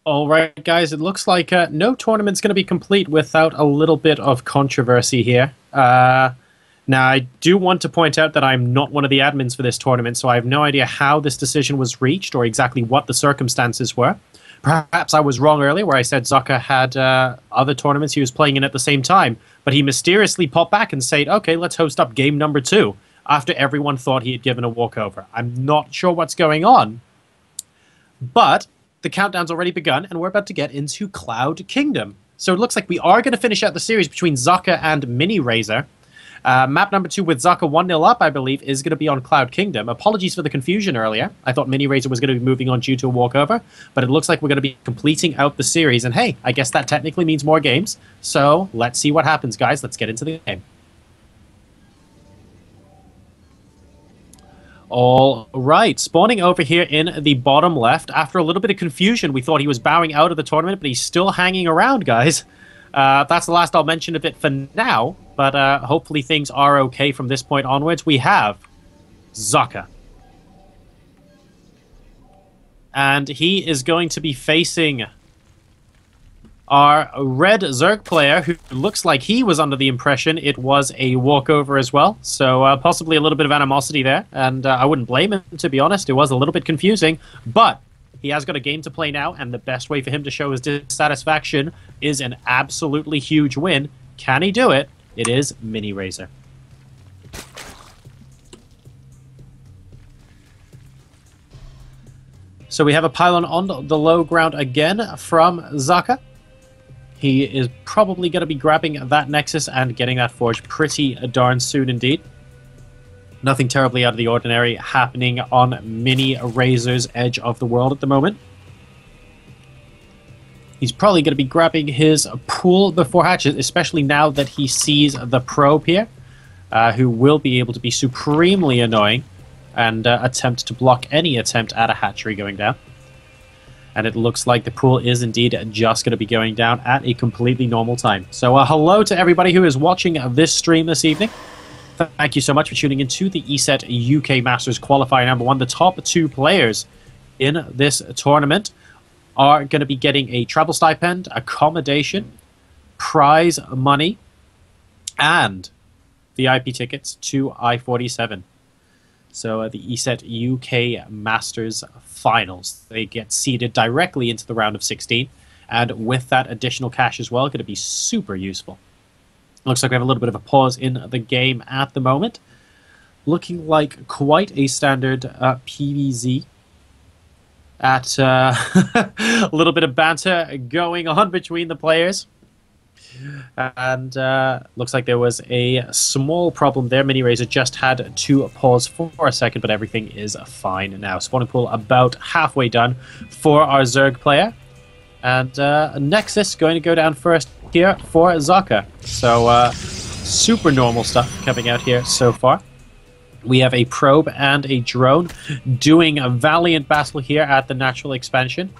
All right, guys, it looks like no tournament's going to be complete without a little bit of controversy here. Now, I do want to point out that I'm not one of the admins for this tournament, so I have no idea how this decision was reached or exactly what the circumstances were. Perhaps I was wrong earlier where I said Socke had other tournaments he was playing in at the same time, but he mysteriously popped back and said, okay, let's host up game number 2 after everyone thought he had given a walkover. I'm not sure what's going on, but the countdown's already begun, and we're about to get into Cloud Kingdom. So it looks like we are going to finish out the series between Socke and Mini Razor. Map number 2 with Socke 1-0 up, I believe, is going to be on Cloud Kingdom. Apologies for the confusion earlier. I thought Mini Razor was going to be moving on due to a walkover, but it looks like we're going to be completing out the series. And hey, I guess that technically means more games. So let's see what happens, guys. Let's get into the game. All right, spawning over here in the bottom left. After a little bit of confusion, we thought he was bowing out of the tournament, but he's still hanging around, guys. That's the last I'll mention of it for now, but hopefully things are okay from this point onwards. We have Socke. And he is going to be facing our red Zerg player, who looks like he was under the impression it was a walkover as well. So possibly a little bit of animosity there. And I wouldn't blame him, to be honest. It was a little bit confusing. But he has got a game to play now. And the best way for him to show his dissatisfaction is an absolutely huge win. Can he do it? It is Mini Razor. So we have a pylon on the low ground again from Socke. He is probably going to be grabbing that Nexus and getting that Forge pretty darn soon indeed. Nothing terribly out of the ordinary happening on Mini Razor's edge of the world at the moment. He's probably going to be grabbing his pool before hatches, especially now that he sees the probe here, who will be able to be supremely annoying and attempt to block any attempt at a hatchery going down. And it looks like the pool is indeed just going to be going down at a completely normal time. So hello to everybody who is watching this stream this evening. Thank you so much for tuning into the ESET UK Masters Qualifier number 1. The top 2 players in this tournament are going to be getting a travel stipend, accommodation, prize money, and VIP tickets to I-47. So the ESET UK Masters Finals. They get seeded directly into the round of 16. And with that additional cash as well, going to be super useful. Looks like we have a little bit of a pause in the game at the moment. Looking like quite a standard PvZ. At a little bit of banter going on between the players. And looks like there was a small problem there. Mini Razor just had to pause for a second, but everything is fine now. Spawning pool about halfway done for our Zerg player. And Nexus going to go down first here for Socke. So super normal stuff coming out here so far. We have a probe and a drone doing a valiant battle here at the natural expansion.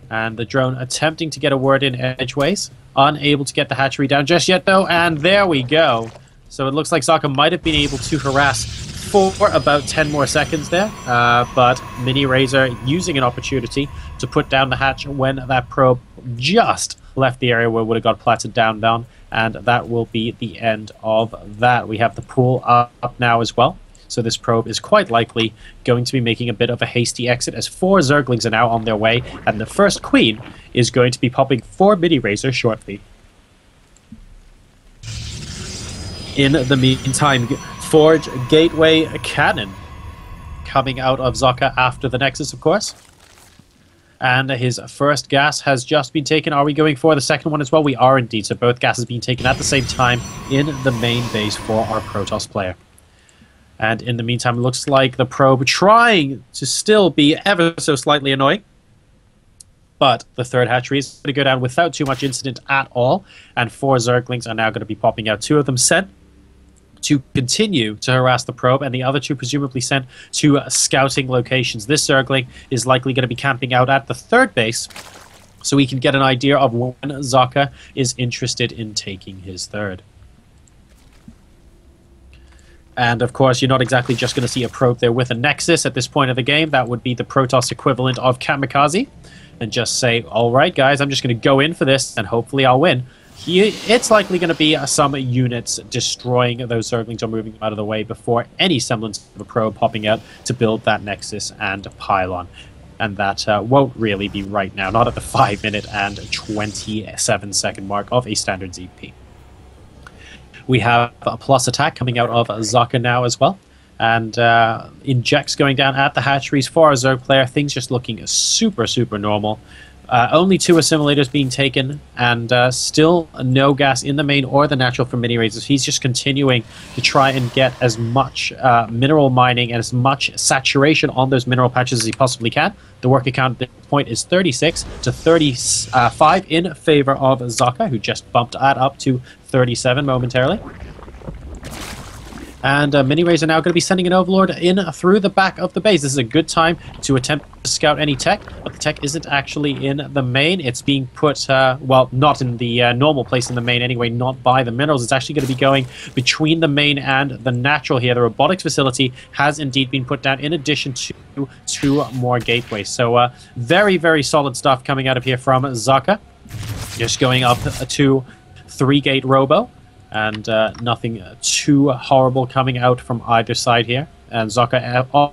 And the drone attempting to get a word in edgeways. Unable to get the hatchery down just yet, though. And there we go. So it looks like Socke might have been able to harass for about 10 more seconds there. But Mini Razor using an opportunity to put down the hatch when that probe just left the area where it would have got platted down. And that will be the end of that. We have the pool up now as well. So this probe is quite likely going to be making a bit of a hasty exit as 4 Zerglings are now on their way, and the first queen is going to be popping for Mini Razor shortly. In the meantime, Forge Gateway Cannon coming out of Socke after the Nexus, of course. And his first gas has just been taken. Are we going for the second one as well? We are indeed. So both gases being taken at the same time in the main base for our Protoss player. And in the meantime, it looks like the probe trying to still be ever so slightly annoying. But the third hatchery is going to go down without too much incident at all. And 4 Zerglings are now going to be popping out. 2 of them sent to continue to harass the probe, and the other 2 presumably sent to scouting locations. This Zergling is likely going to be camping out at the third base, so we can get an idea of when Socke is interested in taking his third. And of course, you're not exactly just going to see a probe there with a Nexus at this point of the game. That would be the Protoss equivalent of Kamikaze. And just say, all right, guys, I'm just going to go in for this, and hopefully I'll win. It's likely going to be some units destroying those Zerglings or moving them out of the way before any semblance of a probe popping out to build that Nexus and pylon. And that won't really be right now, not at the 5-minute and 27-second mark of a standard ZP. We have a plus attack coming out of Socke now as well. And injects going down at the hatcheries for our Zerg player. Things just looking super, super normal. Only 2 assimilators being taken, and still no gas in the main or the natural for mini razors. He's just continuing to try and get as much mineral mining and as much saturation on those mineral patches as he possibly can. The worker count at this point is 36 to 35 in favor of Socke, who just bumped that up to 37 momentarily. And Mini Rays are now going to be sending an Overlord in through the back of the base. This is a good time to attempt to scout any tech, but the tech isn't actually in the main. It's being put, well, not in the normal place in the main anyway, not by the minerals. It's actually going to be going between the main and the natural here. The robotics facility has indeed been put down in addition to 2 more gateways. So very, very solid stuff coming out of here from Socke. Just going up to 3-gate robo. And nothing too horrible coming out from either side here. And Socke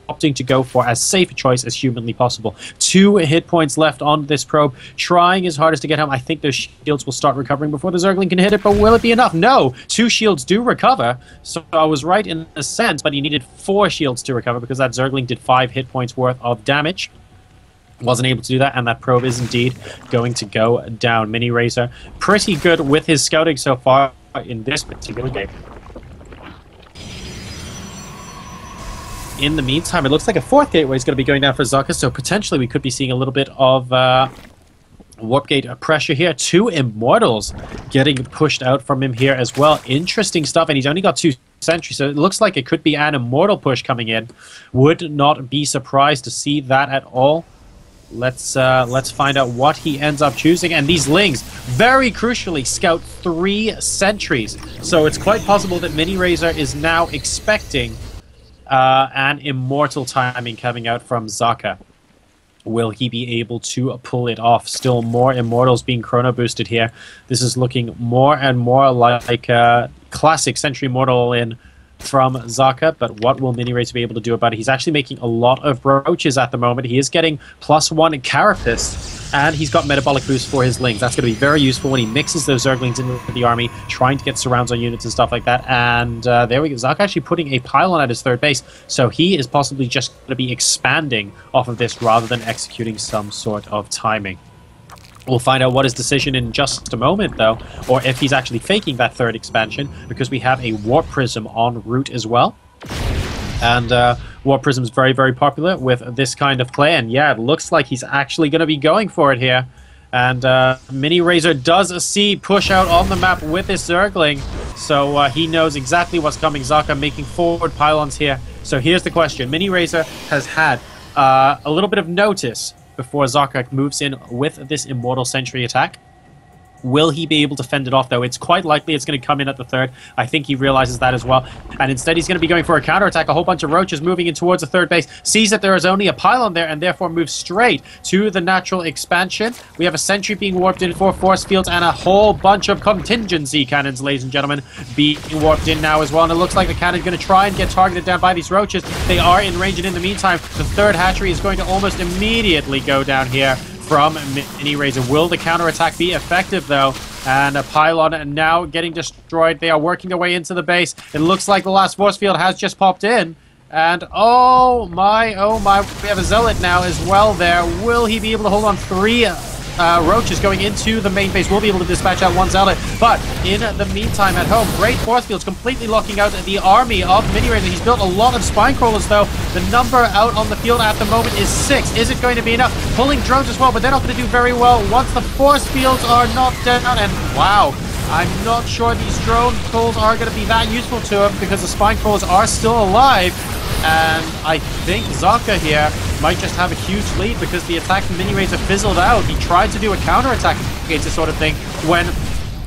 opting to go for as safe a choice as humanly possible. 2 hit points left on this probe. Trying his hardest to get home. I think those shields will start recovering before the Zergling can hit it, but will it be enough? No! 2 shields do recover. So I was right in a sense, but he needed 4 shields to recover because that Zergling did 5 hit points worth of damage. Wasn't able to do that, and that probe is indeed going to go down. Mini Razor pretty good with his scouting so far in this particular game. In the meantime, it looks like a 4th gateway is going to be going down for Socke, so potentially we could be seeing a little bit of warp gate pressure here. 2 Immortals getting pushed out from him here as well. Interesting stuff, and he's only got 2 sentries, so it looks like it could be an Immortal push coming in. Would not be surprised to see that at all. Let's find out what he ends up choosing. And these Lings, very crucially, scout 3 sentries. So it's quite possible that Mini Razor is now expecting an Immortal timing coming out from Socke. Will he be able to pull it off? Still more Immortals being chrono boosted here. This is looking more and more like a classic Sentry Immortal in from Socke, but what will Mini Razor be able to do about it? He's actually making a lot of brooches at the moment. He is getting +1 Carapace, and he's got metabolic boost for his Lings. That's going to be very useful when he mixes those Zerglings into the army, trying to get surrounds on units and stuff like that. And there we go. Socke actually putting a pylon at his 3rd base, so he is possibly just going to be expanding off of this rather than executing some sort of timing. We'll find out what his decision in just a moment, though, or if he's actually faking that 3rd expansion, because we have a Warp Prism en route as well. And Warp Prism is very, very popular with this kind of play, and yeah, it looks like he's actually going to be going for it here. And Mini Razor does see push out on the map with his Zergling, so he knows exactly what's coming. Socke making forward pylons here. So here's the question. Mini Razor has had a little bit of notice before Socke moves in with this Immortal Sentry attack. Will he be able to fend it off, though? It's quite likely it's going to come in at the 3rd. I think he realizes that as well. And instead, he's going to be going for a counterattack. A whole bunch of roaches moving in towards the 3rd base. Sees that there is only a pylon there and therefore moves straight to the natural expansion. We have a sentry being warped in for force fields and a whole bunch of contingency cannons, ladies and gentlemen, being warped in now as well. And it looks like the cannon's going to try and get targeted down by these roaches. They are in range, and in the meantime, the 3rd hatchery is going to almost immediately go down here from Mini Razor. Will the counterattack be effective, though? And a pylon now getting destroyed. They are working their way into the base. It looks like the last force field has just popped in. And oh my, we have a Zealot now as well there. Will he be able to hold on 3 roaches going into the main base? We'll be able to dispatch out 1 Zealot. But in the meantime at home, great force fields completely locking out the army of Mini Razor. He's built a lot of spine crawlers, though. The number out on the field at the moment is 6. Is it going to be enough? Pulling drones as well, but they're not going to do very well once the force fields are knocked down. And wow, I'm not sure these drone pulls are going to be that useful to him because the spine crawlers are still alive. And I think Socke here might just have a huge lead because the attack from Mini Razor fizzled out. He tried to do a counterattack against this sort of thing when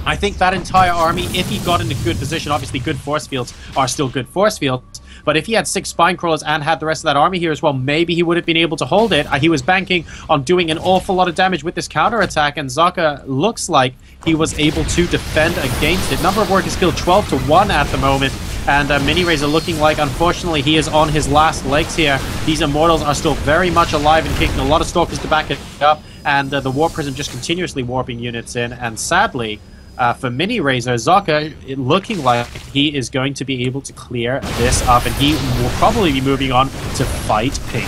I think that entire army, if he got in a good position, obviously good force fields are still good force fields, but if he had 6 spine crawlers and had the rest of that army here as well, maybe he would have been able to hold it. He was banking on doing an awful lot of damage with this counterattack, and Socke looks like he was able to defend against it. Number of workers killed 12 to 1 at the moment, and Mini Razor looking like, unfortunately, he is on his last legs here. These Immortals are still very much alive and kicking. A lot of Stalkers to back it up, and the Warp Prism just continuously warping units in, and sadly, for Mini Razor, Socke looking like he is going to be able to clear this up, and he will probably be moving on to fight Pink.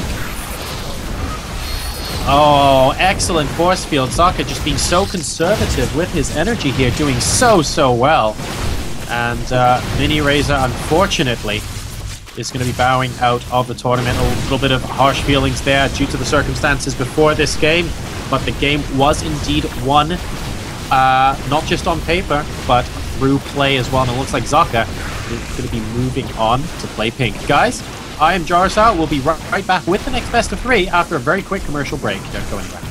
Oh, excellent force field. Socke just being so conservative with his energy here, doing so well. And Mini Razor, unfortunately, is going to be bowing out of the tournament. A little bit of harsh feelings there due to the circumstances before this game, but the game was indeed won. Not just on paper, but through play as well. And it looks like Socke is going to be moving on to play Pink. Guys, I am Jarsa. We'll be right back with the next best of 3 after a very quick commercial break. Don't go anywhere.